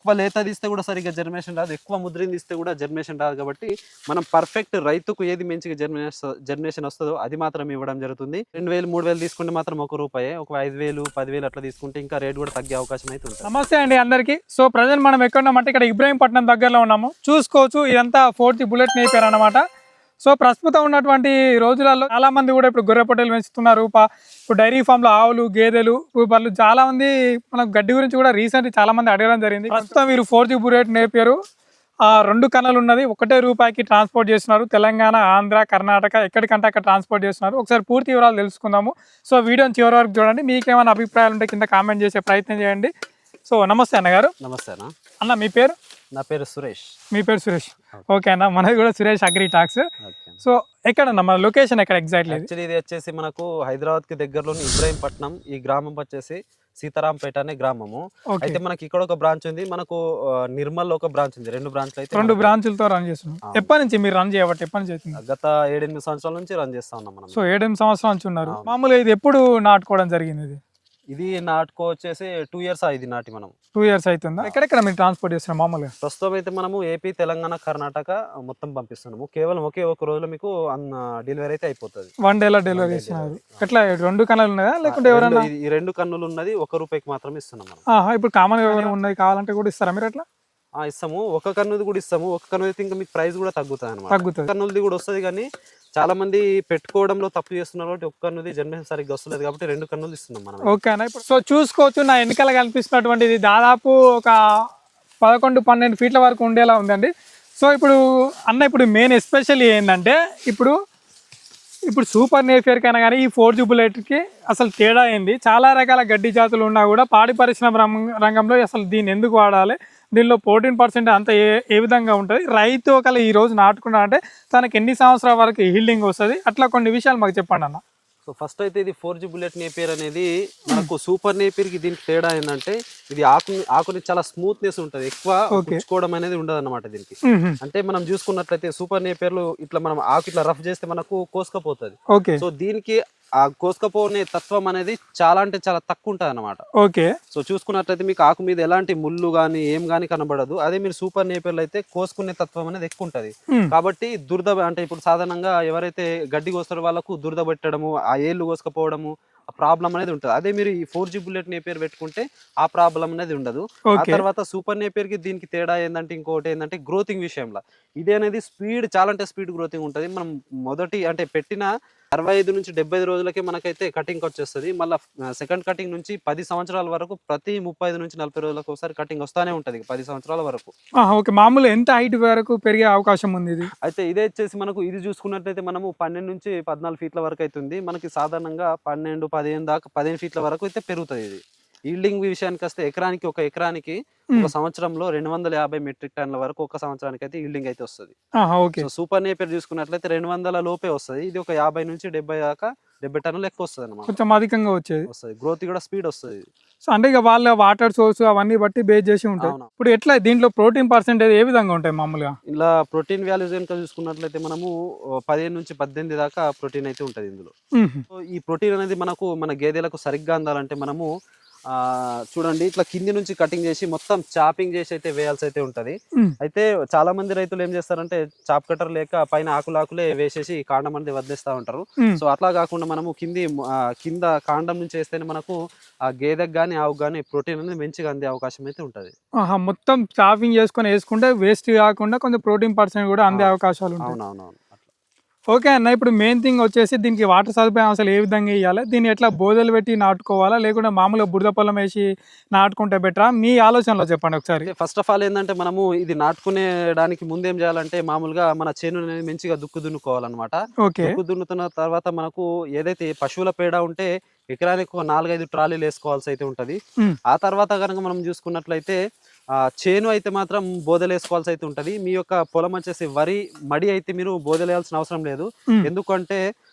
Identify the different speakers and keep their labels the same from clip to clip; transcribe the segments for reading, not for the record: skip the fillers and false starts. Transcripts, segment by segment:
Speaker 1: ఎక్కువ లేత తీస్తే కూడా సరిగ్గా జర్మినేషన్ రాదు, ఎక్కువ ముద్రని తీస్తే కూడా జర్మినేషన్ రాదు. కాబట్టి మనం పర్ఫెక్ట్ రైతుకు ఏది మంచిగా జర్మినేషన్ వస్తుందో అది మాత్రం ఇవ్వడం జరుగుతుంది. 2000 3000 తీసుకుంటే మాత్రం ₹1, ఒక 5000 10,000 అట్లా తీసుకుంటే ఇంకా రేట్ కూడా తగ్గే అవకాశం అయితే ఉంటుంది.
Speaker 2: నమస్తే అండి అందరికి. సో ప్రజెంట్ మనం ఎక్కడ ఉన్నామంటే ఇక్కడ ఇబ్రహీంపట్నం దగ్గరలో ఉన్నాము. చూసుకోవచ్చు ఇదంతా 4G బుల్లెట్ నేపారు అనమాట. సో ప్రస్తుతం ఉన్నటువంటి రోజులలో చాలా మంది కూడా ఇప్పుడు గొర్రె పొట్టేలు పెంచుతున్నారు. ఇప్పుడు డైరీ ఫామ్ లో ఆవులు గేదెలు బర్రెలు చాలా మంది మనకు గడ్డి గురించి కూడా రీసెంట్ చాలా మంది అడగడం జరిగింది. ప్రస్తుతం వీరు 4G బుల్లెట్ నేపారు 2 కన్నలు ఉన్నది, ₹1 ట్రాన్స్పోర్ట్ చేస్తున్నారు. తెలంగాణ, ఆంధ్ర, కర్ణాటక ఎక్కడికంటే అక్కడ ట్రాన్స్పోర్ట్ చేస్తున్నారు. ఒకసారి పూర్తి వివరాలు తెలుసుకుందాము. సో వీడియోని చివరి వరకు చూడండి. మీకేమైనా అభిప్రాయాలు ఉంటే కింద కామెంట్ చేసే ప్రయత్నం చేయండి. సో నమస్తే అన్నగారు.
Speaker 1: నమస్తే అన్న.
Speaker 2: అన్న మీ పేరు?
Speaker 1: నా పేరు సురేష్.
Speaker 2: మీ పేరు సురేష్. ఓకే అన్న, మనది కూడా సురేష్ అగ్రి టాక్స్. సో ఎక్కడన్నా మన లొకేషన్ ఎక్కడ ఎగ్జాక్ట్లీ?
Speaker 1: యాక్చువల్లీ ఇది వచ్చేసి మనకు హైదరాబాద్ కి దగ్గరలోని ఇబ్రహీంపట్నం. ఈ గ్రామం వచ్చేసి సీతారాంపేట అనే గ్రామము. అయితే మనకి ఇక్కడ ఒక బ్రాంచ్ ఉంది, మనకు నిర్మల్ ఒక బ్రాంచ్ ఉంది. 2 బ్రాంచ్లు అయితే
Speaker 2: 2 బ్రాంచ్లతో రన్ చేస్తున్నాం. ఎప్పటి నుంచి మీరు రన్ చేయబట్టి ఎప్పటి నుంచి అవుతుంది?
Speaker 1: గత 7-8 సంవత్సరాల నుంచి రన్ చేస్తా ఉన్నాం మనం.
Speaker 2: సో 7-8 సంవత్సరాల నుంచి ఉన్నారు. మామూలుగా ఇది ఎప్పుడు నాటుకోవడం జరిగింది?
Speaker 1: ఇది నాటుకో వచ్చేసి 2 years ఇది నాటి మనం.
Speaker 2: 2 years అవుతుందా? ఎక్కడెక్కడ మీరు ట్రాన్స్పోర్ట్ చేస్తున్నాం మామూలుగా?
Speaker 1: ప్రస్తుతం అయితే మనము ఏపీ, తెలంగాణ, కర్ణాటక మొత్తం పంపిస్తున్నాము. కేవలం ఒకే ఒక రోజులో మీకు డెలివరీ అయితే అయిపోతుంది.
Speaker 2: 1 day లో డెలివరీ ఇస్తున్నారు. ఎట్లా 2 కన్నులు ఉన్నాయా లేకుంటే ఎవరైనా?
Speaker 1: ఈ 2 కన్నులు ఉన్నది ₹1 మాత్రమే ఇస్తున్నాం మనం.
Speaker 2: ఇప్పుడు కామన్ ఎవరైనా ఉన్నాయి కావాలంటే కూడా ఇస్తారా మీరు? అట్లా
Speaker 1: ఇస్తాము. ఒక కన్నుది కూడా ఇస్తాము. ఒక కన్ను అయితే ఇంకా మీకు ప్రైస్ కూడా తగ్గుతుంది అనమాట.
Speaker 2: తగ్గుతుంది.
Speaker 1: కన్నులది కూడా వస్తుంది, కానీ చాలా మంది పెట్టుకోవడంలో తప్పు చేస్తున్నారు కాబట్టి ఒక కన్నుది జనరేషన్ సరిగ్గా వస్తలేదు కాబట్టి 2 కన్నులు ఇస్తున్నాం మనం.
Speaker 2: ఓకేనా. ఇప్పుడు సో చూసుకోవచ్చు నా వెనకాల కనిపిస్తున్నటువంటి ఇది దాదాపు ఒక 11-12 ఫీట్ల వరకు ఉండేలా ఉందండి. సో ఇప్పుడు ఇప్పుడు మెయిన్ ఎస్పెషల్లీ ఏంటంటే ఇప్పుడు సూపర్ నేపియర్ కైనా కానీ ఈ 4G బుల్లెట్కి అసలు తేడా ఏంది? చాలా రకాల గడ్డి జాతులు ఉన్నా కూడా పాడి పరిశ్రమ రంగంలో అసలు దీన్ని ఎందుకు వాడాలి, దీనిలో 14% అంత ఏ విధంగా ఉంటుంది, రైతు ఒకవేళ ఈ రోజు నాటుకున్నా అంటే తనకి ఎన్ని సంవత్సరాల వరకు హీల్డింగ్ వస్తుంది, అట్లా కొన్ని విషయాలు మాకు చెప్పండి అన్న.
Speaker 1: సో ఫస్ట్ అయితే ఇది 4G బుల్లెట్ నేపియర్ అనేది మనకు సూపర్ నేపియర్కి దీనికి తేడా ఏంటంటే ఇది ఆకుని చాలా స్మూత్నెస్ ఉంటుంది, ఎక్కువ పుచ్చుకోవడం అనేది ఉండదు అన్నమాట దీనికి. అంటే మనం చూసుకున్నట్లయితే సూపర్ నేపియర్లు ఇట్లా మనం ఆకు ఇట్లా రఫ్ చేస్తే మనకు కోసుకపోతుంది. సో దీనికి ఆ కోసుకపోనే తత్వం అనేది చాలా అంటే చాలా తక్కువ ఉంటుంది అన్నమాట.
Speaker 2: ఓకే.
Speaker 1: సో చూసుకున్నట్లయితే మీకు ఆకు మీద ఎలాంటి ముళ్ళు కానీ ఏం కానీ కనబడదు. అదే మీరు సూపర్ నేపియర్లు అయితే కోసుకునే తత్వం అనేది ఎక్కువ ఉంటుంది. కాబట్టి దురద అంటే ఇప్పుడు సాధారణంగా ఎవరైతే గడ్డి కోస్తారో వాళ్ళకు దురద పెట్టడము, ఆ ఏళ్ళు కోసుకపోవడము ఆ ప్రాబ్లం అనేది ఉంటుంది. అదే మీరు ఈ 4G బుల్లెట్ నేపియర్ పెట్టుకుంటే ఆ ప్రాబ్లం అనేది ఉండదు. ఆ తర్వాత సూపర్ నేపియర్ కి దీనికి తేడా ఏంటంటే ఇంకోటి ఏంటంటే గ్రోతింగ్ విషయంలో ఇది అనేది స్పీడ్, చాలా అంటే స్పీడ్ గ్రోతింగ్ ఉంటుంది. మనం మొదటి అంటే పెట్టిన 65 నుంచి 75 రోజులకే మనకైతే కటింగ్ వచ్చేస్తుంది. మళ్ళీ సెకండ్ కటింగ్ నుంచి 10 సంవత్సరాల వరకు ప్రతి 35 నుంచి 40 రోజులకు ఒకసారి కటింగ్ వస్తానే ఉంటుంది 10 సంవత్సరాల వరకు.
Speaker 2: ఓకే. మామూలు ఎంత హైట్ వరకు పెరిగే అవకాశం ఉంది ఇది?
Speaker 1: అయితే ఇదే వచ్చేసి మనకు ఇది చూసుకున్నట్లయితే మనము 12 నుంచి 14 ఫీట్ల వరకు అవుతుంది. మనకి సాధారణంగా 12-15 దాకా 15 ఫీట్ల వరకు అయితే పెరుగుతుంది. ఇది ఈల్డింగ్ విషయానికి వస్తే ఒక ఎకరానికి ఒక సంవత్సరంలో 250 మెట్రిక్ టన్నుల వరకు ఒక సంవత్సరానికి అయితే ఈల్డింగ్ అయితే వస్తుంది. సూపర్ నేపియర్ చూసుకున్నట్లయితే 200 లోపే వస్తుంది. ఇది ఒక 50 నుంచి 70 దాకా 70 టన్నులు ఎక్కువ వస్తుంది అన్నమాట.
Speaker 2: కొంచెం అధికంగా వస్తుంది.
Speaker 1: గ్రోత్ కూడా స్పీడ్ వస్తుంది.
Speaker 2: సో అంటే ఇక వాళ్ళ వాటర్ సోర్స్ అవన్నీ బట్టి బేస్ చేసి ఉంటాయి. ఇప్పుడు ఎట్లా దీంట్లో ప్రోటీన్ పర్సెంటేజ్ ఏ విధంగా ఉంటాయి మామూలుగా?
Speaker 1: ఇలా ప్రోటీన్ వాల్యూస్ కనుక చూసుకున్నట్లయితే మనము 15 నుంచి 18 దాకా ప్రోటీన్ అయితే ఉంటుంది ఇందులో. సో ఈ ప్రోటీన్ అనేది మన గేదెలకు సరిగ్గా అందాలంటే మనము చూడండి ఇట్లా కింది నుంచి కటింగ్ చేసి మొత్తం చాపింగ్ చేసి అయితే వేయాల్సి అయితే ఉంటది. అయితే చాలా మంది రైతులు ఏం చేస్తారంటే చాప్ కటర్ లేక పైన ఆకులే వేసేసి కాండం అనేది వదిలేస్తా ఉంటారు. సో అట్లా కాకుండా మనము కింద కాండం నుంచి వేస్తేనే మనకు ఆ గేదెకి కానీ ఆవుకు కానీ ప్రోటీన్ అనేది మంచిగా అందే అవకాశం అయితే ఉంటది.
Speaker 2: మొత్తం చాపింగ్ చేసుకొని వేసుకుంటే వేస్ట్ కాకుండా కొంచెం ప్రోటీన్ పర్సెంట్ కూడా అందే అవకాశాలు ఉంటాయి.
Speaker 1: అవునవునవును.
Speaker 2: ఓకే అన్న, ఇప్పుడు మెయిన్ థింగ్ వచ్చేసి దీనికి వాటర్ సదుపాయం అసలు ఏ విధంగా ఇవ్వాలి, దీన్ని ఎట్లా బోదలు పెట్టి నాటుకోవాలా లేకుంటే మామూలుగా బురద పొలం వేసి నాటుకుంటే బెటరా? మీ ఆలోచనలో చెప్పండి ఒకసారి.
Speaker 1: ఫస్ట్ ఆఫ్ ఆల్ ఏంటంటే మనము ఇది నాటుకునేడానికి ముందేం చేయాలంటే మామూలుగా మన చేను మంచిగా దుక్కు దున్నుకోవాలన్నమాట. దుక్కు దున్నుతున్న తర్వాత మనకు ఏదైతే పశువుల పేడ ఉంటే ఎకరానికి 4-5 ట్రాలీలు వేసుకోవాల్సి అయితే ఉంటది. ఆ తర్వాత కనుక మనం చూసుకున్నట్లయితే చేను అయితే మాత్రం బోదలు వేసుకోవాల్సి అయితే ఉంటది. మీ యొక్క పొలం వచ్చేసి వరి మడి అయితే మీరు బోదలు వేయాల్సిన అవసరం లేదు. ఎందుకంటే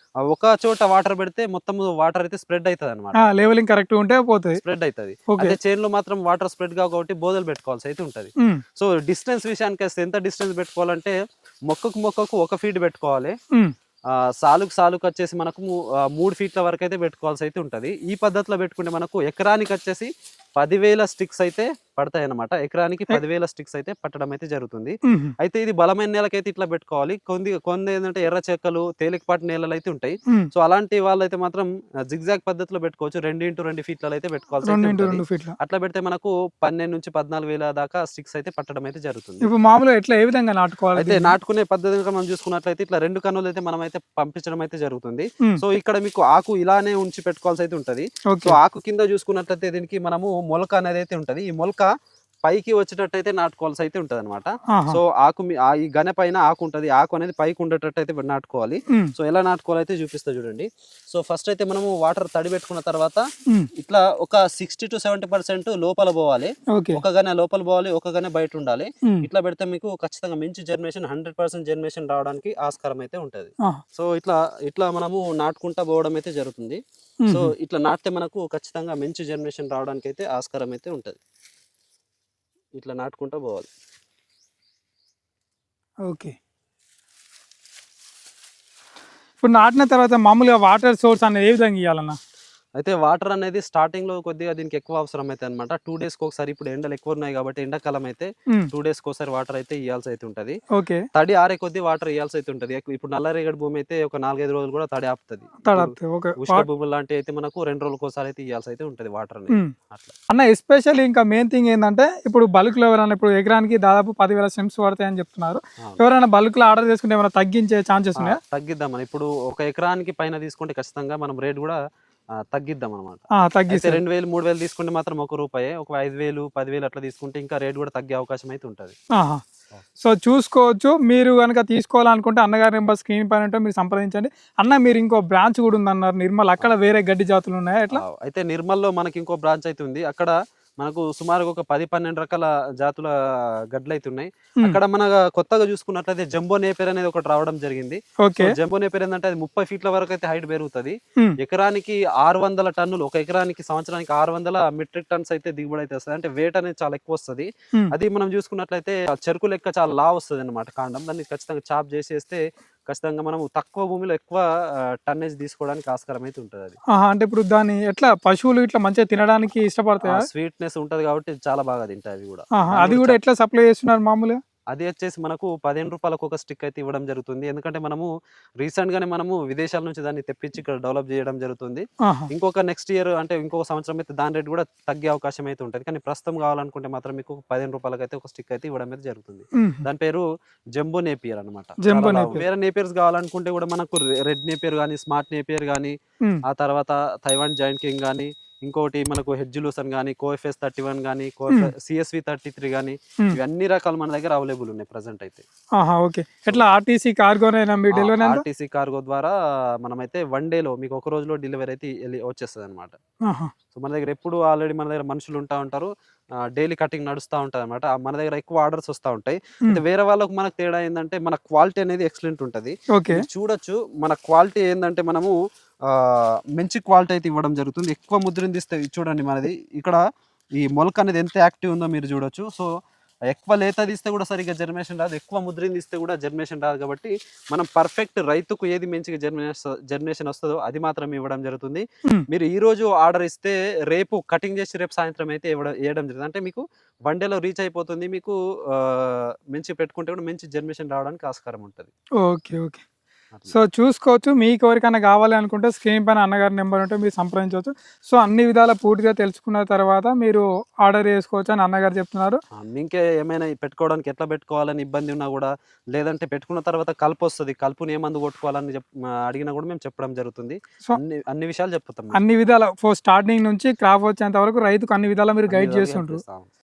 Speaker 1: ఒక చోట వాటర్ పెడితే మొత్తం వాటర్ అయితే స్ప్రెడ్ అవుతుంది అనమాట.
Speaker 2: లెవెలింగ్ కరెక్ట్ ఉంటే పోతుంది,
Speaker 1: స్ప్రెడ్ అవుతుంది. అదే చేనులో మాత్రం వాటర్ స్ప్రెడ్ కాబట్టి బోదలు పెట్టుకోవాల్సి అయితే ఉంటది. సో డిస్టెన్స్ విషయానికి వస్తే ఎంత డిస్టెన్స్ పెట్టుకోవాలంటే మొక్కకు 1 ఫీట్ పెట్టుకోవాలి. సాలుకు వచ్చేసి మనకు 3 ఫీట్ల వరకు అయితే పెట్టుకోవాల్సి అయితే ఉంటది. ఈ పద్ధతిలో పెట్టుకుంటే మనకు ఎకరానికి వచ్చేసి 10,000 స్టిక్స్ అయితే పడతాయి అన్నమాట. ఎకరానికి 10,000 స్టిక్స్ అయితే పట్టడం అయితే జరుగుతుంది.
Speaker 2: మ్మ్.
Speaker 1: అయితే ఇది బలమైన నేలకైతే ఇట్లా పెట్టుకోవాలి. కొన్ని ఏంటంటే ఎర్ర చెక్కలు, తేలికపాటి నేలలు అయితే ఉంటాయి.
Speaker 2: మ్మ్.
Speaker 1: సో అలాంటి వాళ్ళైతే మాత్రం జిగ్జాగ్ పద్ధతిలో పెట్టుకోవచ్చు. 2x2 ఫీట్లలో అయితే పెట్టుకోవాల్సి అయితే
Speaker 2: 2 x
Speaker 1: ఉంటుంది.
Speaker 2: 2 ఫీట్ల.
Speaker 1: అట్లా పెడితే మనకు 12 నుంచి 14,000 దాకా స్టిక్స్ అయితే పట్టడం అయితే జరుగుతుంది.
Speaker 2: ఇప్పుడు మామూలుగా ఎట్లా ఏ విధంగా నాటుకోవాలి
Speaker 1: అయితే నాటుకునే పద్ధతి కనుక మనం చూసుకున్నట్లయితే ఇట్లా 2 కన్నులు అయితే మనం అయితే పంపించడం అయితే జరుగుతుంది.
Speaker 2: మ్మ్.
Speaker 1: సో ఇక్కడ మీకు ఆకు ఇలానే ఉంచి పెట్టుకోవాల్సి అయితే ఉంటది. So
Speaker 2: okay.
Speaker 1: ఆకు కింద చూసుకున్నట్లయితే దీనికి మనము మొలక అనేది అయితే ఉంటది. ఈ మొలక పైకి వచ్చేటట్టు అయితే నాటుకోవాల్సి అయితే ఉంటది అనమాట.
Speaker 2: ఆహా.
Speaker 1: సో ఆకు ఈ గనె పైన ఆకు ఉంటది. ఆకు అనేది పైకి ఉండేటట్టు అయితే నాటుకోవాలి.
Speaker 2: మ్మ్.
Speaker 1: సో ఎలా నాటుకోవాలి అయితే చూపిస్తా చూడండి. సో ఫస్ట్ అయితే మనము వాటర్ తడి పెట్టుకున్న తర్వాత
Speaker 2: మ్మ్.
Speaker 1: ఇట్లా ఒక 60 to 70% లోపల పోవాలి.
Speaker 2: ఓకే.
Speaker 1: ఒక గనె లోపల పోవాలి, ఒక గనె బయట ఉండాలి.
Speaker 2: మ్మ్.
Speaker 1: ఇట్లా పెడితే మీకు ఖచ్చితంగా మంచి జర్మినేషన్ 100% జర్మినేషన్ రావడానికి ఆస్కారం అయితే ఉంటది.
Speaker 2: ఆహా.
Speaker 1: సో ఇట్లా మనము నాటుకుంటా పోవడం అయితే జరుగుతుంది.
Speaker 2: మ్మ్.
Speaker 1: సో ఇట్లా నాటితే మనకు ఖచ్చితంగా మంచి జర్మినేషన్ రావడానికి అయితే ఆస్కారం అయితే ఉంటది. ఇట్లా నాటుకుంటా పోవాలి.
Speaker 2: ఓకే. ఇప్పుడు నాటిన తర్వాత మామూలుగా వాటర్ సోర్స్ అనేది ఏ విధంగా ఇవ్వాలన్నా?
Speaker 1: అయితే వాటర్ అనేది స్టార్టింగ్ లో కొద్దిగా దీనికి ఎక్కువ అవసరం అయితే అనమాట. 2 days కి ఒకసారి, ఇప్పుడు ఎండలు ఎక్కువ ఉన్నాయి కాబట్టి ఎండాకాలం అయితే
Speaker 2: మ్మ్.
Speaker 1: 2 days కి ఒకసారి వాటర్ అయితే ఇవ్వాల్సి అయితే ఉంటది.
Speaker 2: ఓకే.
Speaker 1: తడి ఆరే కొద్ది వాటర్ ఇవ్వాల్సి అయితే ఉంటది. ఇప్పుడు నల్లరేగడి భూమి అయితే ఒక 4-5 రోజులు కూడా తడి ఆపుతుంది.
Speaker 2: తడపతే. ఓకే.
Speaker 1: ఉష్ణ భూములు లాంటి అయితే మనకు 2 రోజులకు ఒకసారి అయితే ఇవ్వాల్సి అయితే ఉంటది వాటర్ అనేది.
Speaker 2: మ్మ్.
Speaker 1: అట్లా
Speaker 2: అన్న ఎస్పెషల్లీ ఇంకా మెయిన్ థింగ్ ఏంటంటే ఇప్పుడు బల్క్ లో ఎవరైనా ఇప్పుడు ఎకరానికి దాదాపు 10,000 స్టెమ్స్ పడతాయని చెప్తున్నారు.
Speaker 1: అవును.
Speaker 2: ఎవరైనా బల్క్ లో ఆర్డర్ చేసుకుంటే ఏమైనా తగ్గించే ఛాన్సెస్ ఉన్నాయా?
Speaker 1: తగ్గిద్దామని ఇప్పుడు ఒక ఎకరానికి పైన తీసుకుంటే ఖచ్చితంగా మనం రేట్ కూడా తగ్గిద్దాం అనమాట. అయితే
Speaker 2: తగ్గిస్తే
Speaker 1: 2,000, 3,000 తీసుకుంటే మాత్రం ₹1. ఒక 5,000, 10,000 అట్లా తీసుకుంటే ఇంకా రేట్ కూడా తగ్గే అవకాశం అయితే ఉంటది.
Speaker 2: సో చూసుకోవచ్చు. మీరు కనుక తీసుకోవాలనుకుంటే అన్నగారి నెంబర్ స్క్రీన్ పైన ఉంటే మీరు సంప్రదించండి. అన్న మీరు ఇంకో బ్రాంచ్ కూడా ఉందన్నారు నిర్మల్, అక్కడ వేరే గడ్డి జాతులు ఉన్నాయా ఎట్లా?
Speaker 1: అయితే నిర్మల్లో మనకి ఇంకో బ్రాంచ్ అయితే ఉంది. అక్కడ మనకు సుమారుగా ఒక 10-12 రకాల జాతుల గడ్డలు అయితే ఉన్నాయి. అక్కడ మన కొత్తగా చూసుకున్నట్లయితే జంబో నేపేర్ అనేది ఒకటి రావడం జరిగింది.
Speaker 2: ఓకే.
Speaker 1: జంబో నేపేర్ ఏంటంటే అది 30 ఫీట్ల వరకు అయితే హైట్ పెరుగుతుంది.
Speaker 2: మ్మ్.
Speaker 1: ఎకరానికి 600 టన్నులు, ఒక ఎకరానికి సంవత్సరానికి 600 మెట్రిక్ టన్స్ అయితే దిగుబడి అయితే వస్తుంది. అంటే వెయిట్ అనేది చాలా ఎక్కువ వస్తుంది.
Speaker 2: మ్మ్.
Speaker 1: అది మనం చూసుకున్నట్లయితే ఆ చెరుకు లెక్క చాలా లా వస్తుంది అనమాట కాండం. దాన్ని ఖచ్చితంగా చాప్ చేసేస్తే ఖచ్చితంగా మనం తక్కువ భూమిలో ఎక్కువ టన్నేజ్ తీసుకోవడానికి ఆస్కారం అయితే ఉంటుంది. అది
Speaker 2: అంటే ఇప్పుడు దాన్ని ఎట్లా పశువులు ఇట్లా మంచిగా తినడానికి ఇష్టపడతాయా?
Speaker 1: స్వీట్నెస్ ఉంటది కాబట్టి చాలా బాగా తింటాయి అవి కూడా.
Speaker 2: అది కూడా ఎట్లా సప్లై చేస్తున్నారు మామూలుగా?
Speaker 1: అది వచ్చేసి మనకు ₹15 ఒక స్టిక్ అయితే ఇవ్వడం జరుగుతుంది. ఎందుకంటే మనము రీసెంట్ గానే మనము విదేశాల నుంచి దాన్ని తెప్పించి ఇక్కడ డెవలప్ చేయడం జరుగుతుంది. ఇంకొక నెక్స్ట్ ఇయర్ అంటే ఇంకొక సంవత్సరం అయితే దాని రేట్ కూడా తగ్గే అవకాశం అయితే ఉంటుంది. కానీ ప్రస్తుతం కావాలనుకుంటే మాత్రం మీకు ₹15 అయితే ఒక స్టిక్ అయితే ఇవ్వడం అయితే జరుగుతుంది. దాని పేరు జంబో నేపియర్ అనమాట.
Speaker 2: Jumbo Napier.
Speaker 1: వేరే నేపియర్స్ కావాలనుకుంటే కూడా మనకు రెడ్ నేపియర్ కానీ, స్మార్ట్ నేపియర్ కానీ, ఆ తర్వాత తైవాన్ జాయింట్ కింగ్ కానీ, ఇంకోటి మనకు హెడ్జులూసన్ కానీ, కోఎఫ్ఎస్ 31 కానీ, CSV 33 కానీ, ఇవన్నీ రకాలు మన దగ్గర అవైలబుల్ ఉన్నాయి ప్రెసెంట్ అయితే.
Speaker 2: ఓకే. ఎట్లా ఆర్టీసీ కార్గోనేనా మీ డెలివరీ?
Speaker 1: ఆర్టీసీ కార్గో ద్వారా మనమైతే 1 డేలో మీకు ఒక రోజులో డెలివరీ అయితే వచ్చేస్తుంది అనమాట. సో మన దగ్గర ఎప్పుడు ఆల్రెడీ మన దగ్గర మనుషులు ఉంటారు. డైలీ కటింగ్ నడుస్తూ ఉంటుంది అనమాట. మన దగ్గర ఎక్కువ ఆర్డర్స్ వస్తూ ఉంటాయి. అయితే వేరే వాళ్ళకు మనకు తేడా ఏంటంటే మన క్వాలిటీ అనేది ఎక్సలెంట్ ఉంటుంది. చూడొచ్చు మన క్వాలిటీ ఏంటంటే మనము మంచి క్వాలిటీ అయితే ఇవ్వడం జరుగుతుంది. ఎక్కువ ముద్రని తీస్తే చూడండి మనది ఇక్కడ ఈ మొలక అనేది ఎంత యాక్టివ్ ఉందో మీరు చూడొచ్చు. సో ఎక్కువ లేత తీస్తే కూడా సరిగ్గా జర్మినేషన్ రాదు, ఎక్కువ ముద్రని తీస్తే కూడా జర్మినేషన్ రాదు. కాబట్టి మనం పర్ఫెక్ట్ రైతుకు ఏది మంచిగా జర్మినేషన్ వస్తుందో అది మాత్రం ఇవ్వడం జరుగుతుంది. మీరు ఈ రోజు ఆర్డర్ ఇస్తే రేపు కటింగ్ చేసి రేపు సాయంత్రం అయితే ఇవ్వడం జరుగుతుంది. అంటే మీకు 1 డేలో రీచ్ అయిపోతుంది. మీకు మంచి పెట్టుకుంటే కూడా మంచి జర్మినేషన్ రావడానికి ఆస్కారం ఉంటుంది.
Speaker 2: ఓకే. ఓకే. సో చూసుకోవచ్చు. మీకు ఎవరికైనా కావాలి అనుకుంటే స్క్రీన్ పైన అన్నగారి నెంబర్ ఉంటే మీరు సంప్రదించవచ్చు. సో అన్ని విధాల పూర్తిగా తెలుసుకున్న తర్వాత మీరు ఆర్డర్ చేసుకోవచ్చు అని అన్నగారు చెప్తున్నారు.
Speaker 1: ఇంకే ఏమైనా పెట్టుకోవడానికి ఎట్లా పెట్టుకోవాలని ఇబ్బంది ఉన్నా కూడా, లేదంటే పెట్టుకున్న తర్వాత కలుపు వస్తుంది, కలుపుని ఏ మందు కొట్టుకోవాలని అడిగినా కూడా మేము చెప్పడం జరుగుతుంది. సో అన్ని విషయాలు చెప్తాం.
Speaker 2: అన్ని విధాల స్టార్టింగ్ నుంచి క్రాప్ వచ్చేంత వరకు రైతుకు అన్ని విధాలా మీరు గైడ్ చేస్తుంటారు.